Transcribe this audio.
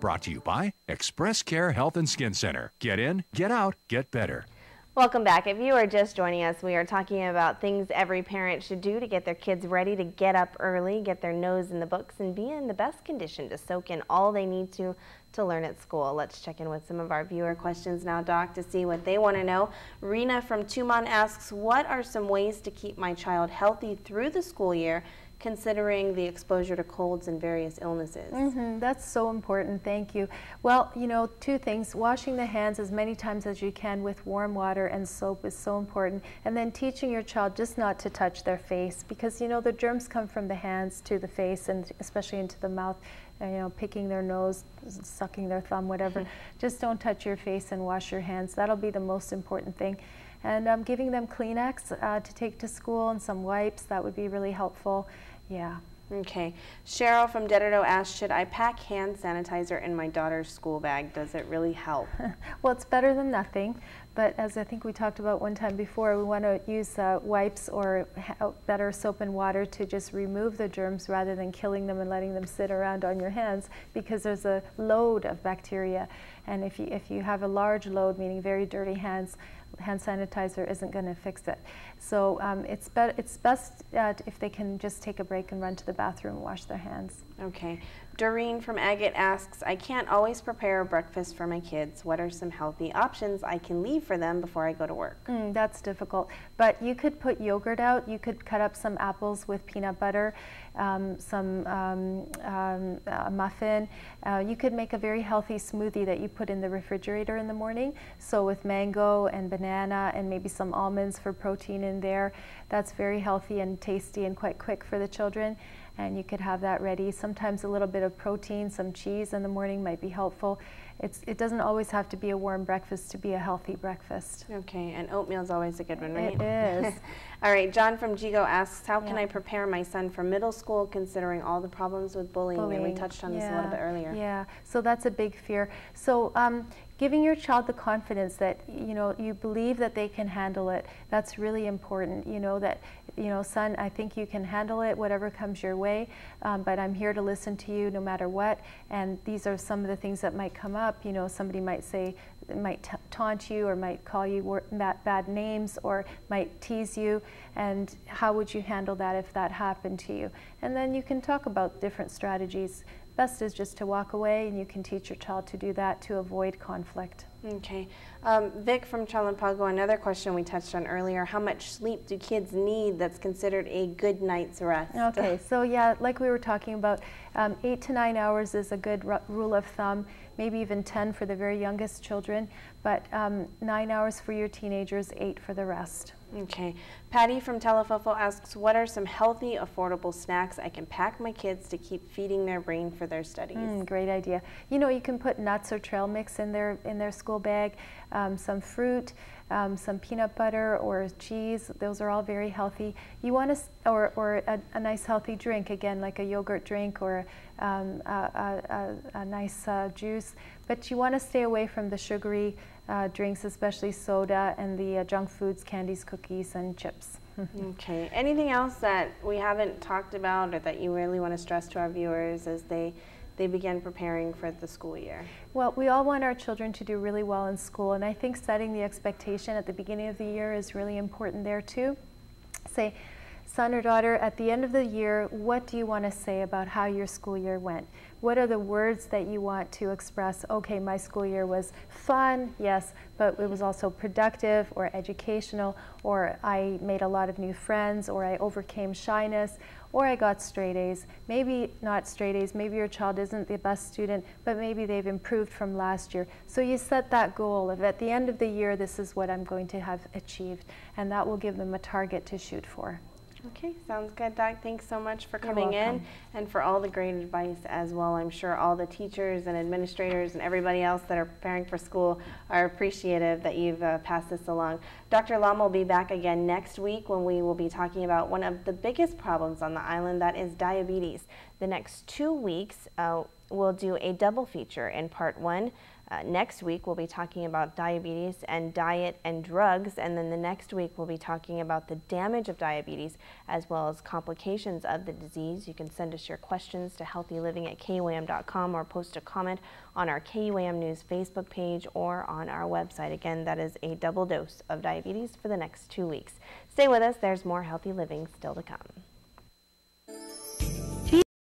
Brought to you by Express Care Health and Skin Center. Get in, get out, get better. Welcome back. If you are just joining us, we are talking about things every parent should do to get their kids ready to get up early, get their nose in the books, and be in the best condition to soak in all they need to learn at school. Let's check in with some of our viewer questions now, Doc, to see what they want to know. Rena from Tumon asks, what are some ways to keep my child healthy through the school year, considering the exposure to colds and various illnesses? That's so important. Thank you. Well, you know, two things. Washing the hands as many times as you can with warm water and soap is so important. And then teaching your child just not to touch their face, because, you know, the germs come from the hands to the face and especially into the mouth. You know, picking their nose, sucking their thumb, whatever. Just don't touch your face and wash your hands. That'll be the most important thing. And giving them Kleenex to take to school and some wipes, that would be really helpful. Yeah. Okay. Cheryl from Dedito asked, should I pack hand sanitizer in my daughter's school bag? Does it really help? Well, it's better than nothing. But as I think we talked about one time before, we want to use wipes or better soap and water to just remove the germs rather than killing them and letting them sit around on your hands, because there's a load of bacteria. And if you have a large load, meaning very dirty hands, hand sanitizer isn't going to fix it. So it's best if they can just take a break and run to the bathroom and wash their hands. Okay. Doreen from Agate asks, I can't always prepare a breakfast for my kids. What are some healthy options I can leave for them before I go to work? That's difficult. But you could put yogurt out. You could cut up some apples with peanut butter, a muffin. You could make a very healthy smoothie that you put in the refrigerator in the morning. So with mango and banana and maybe some almonds for protein in there. That's very healthy and tasty and quite quick for the children. And you could have that ready. Sometimes a little bit of protein, some cheese in the morning might be helpful. It doesn't always have to be a warm breakfast to be a healthy breakfast. Okay, and oatmeal is always a good one, right? It is. All right, John from Jigo asks, how can I prepare my son for middle school considering all the problems with bullying? And we touched on this a little bit earlier. Yeah, so that's a big fear. So giving your child the confidence that, you know, you believe that they can handle it, that's really important. You know that, you know, son, I think you can handle it, whatever comes your way, but I'm here to listen to you no matter what. And these are some of the things that might come up. You know, somebody might say, might taunt you or might call you bad names or might tease you, and how would you handle that if that happened to you? And then you can talk about different strategies. Best is just to walk away, and you can teach your child to do that to avoid conflict. Okay. Vic from Chalampago, another question we touched on earlier, how much sleep do kids need that's considered a good night's rest? Okay, so yeah, like we were talking about, 8 to 9 hours is a good rule of thumb, maybe even 10 for the very youngest children, but 9 hours for your teenagers, 8 for the rest. Okay. Patty from Telefofo asks, what are some healthy, affordable snacks I can pack my kids to keep feeding their brain for their studies? Great idea. You know, you can put nuts or trail mix in their school bag, some fruit, some peanut butter or cheese. Those are all very healthy. You want to, or a nice healthy drink, again, like a yogurt drink or a nice juice. But you want to stay away from the sugary drinks, especially soda and the junk foods, candies, cookies, and chips. Okay. Anything else that we haven't talked about or that you really want to stress to our viewers as they begin preparing for the school year? Well, we all want our children to do really well in school, and I think setting the expectation at the beginning of the year is really important there too. Say, son or daughter, at the end of the year, what do you want to say about how your school year went? What are the words that you want to express? Okay, my school year was fun, yes, but it was also productive or educational, or I made a lot of new friends, or I overcame shyness, or I got straight A's. Maybe not straight A's, maybe your child isn't the best student, but maybe they've improved from last year. So you set that goal of, at the end of the year, this is what I'm going to have achieved, and that will give them a target to shoot for. Okay, sounds good, Doc. Thanks so much for coming in and for all the great advice as well. I'm sure all the teachers and administrators and everybody else that are preparing for school are appreciative that you've passed this along. Dr. Lom will be back again next week when we will be talking about one of the biggest problems on the island, that is diabetes. The next 2 weeks, we'll do a double feature. In part 1, Next week, we'll be talking about diabetes and diet and drugs, and then the next week we'll be talking about the damage of diabetes as well as complications of the disease. You can send us your questions to healthyliving@KUAM.com or post a comment on our KUAM News Facebook page or on our website. Again, that is a double dose of diabetes for the next 2 weeks. Stay with us. There's more Healthy Living still to come.